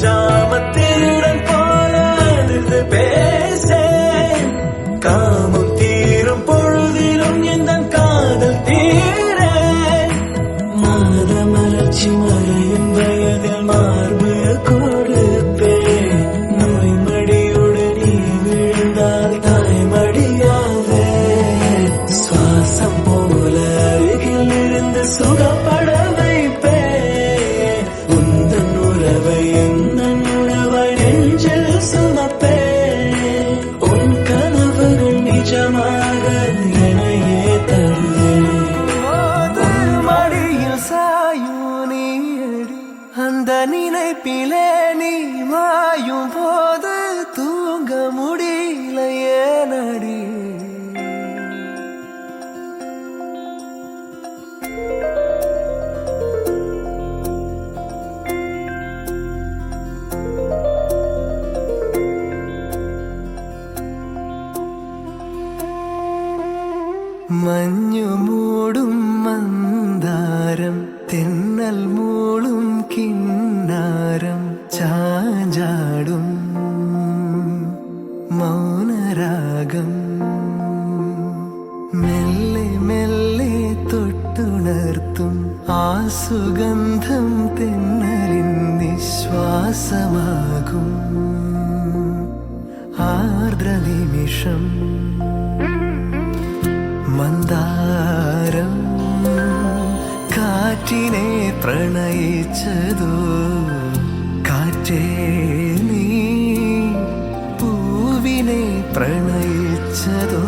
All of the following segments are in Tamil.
ஜாமத்தீரன் போல அழுது பேசேன். காமம் தீரும் பொழுதிலும் எந்த காதல் தீர மனதமலர்ச்சி மறையும் வயதில் மார்பு கொடுப்பேன். நோய் மடியோடு நீ விழுந்தால் தாய்மடியாவே சுவாசம் போல அருகில் இருந்து சுகப்பட வைப்பேன். உந்தன் உறவை எந்தன் உறவை நெஞ்சில் சுமப்பேன். உன் கனவுகள் நிஜமாக எனையே தருவேன். மடியில் சாயும் நீடி அந்த நினைப்பிலே நீ மாயும் போது தூங்க முடியல ஏனடி. മഞ്ഞു മൂടും മന്ദാരം തെന്നൽ മൂളും കിന്നാരം ചാഞ്ചാടും മൗനരാഗം മെല്ലെ മെല്ലെ തൊട്ടുണർത്തും ആ സുഗന്ധം തെന്നലിൻ നിശ്വാസമാകും ആർദ്ര നിമിഷം മന്ദാരം കാറ്റിനെ പ്രണയിച്ചതോ കാറ്റേ നീ പൂവിനെ പ്രണയിച്ചതോ.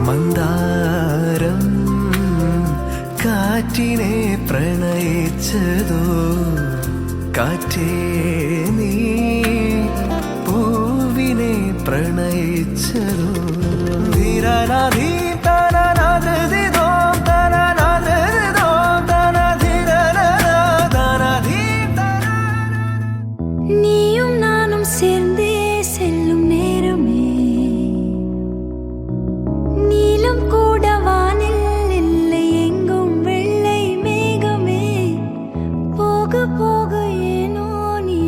മന്ദാരം കാറ്റിനെ പ്രണയിച്ചതോ കാറ്റേ നീ പൂവിനെ പ്രണയിച്ചതോ. ധീരനാധീ நீயும் நானும் சேர்ந்தே செல்லும் நேரமே நீலம் கூட வானில் இல்லை எங்கும் வெள்ளை மேகமே. போக போக ஏனோ நீ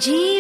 ஜீ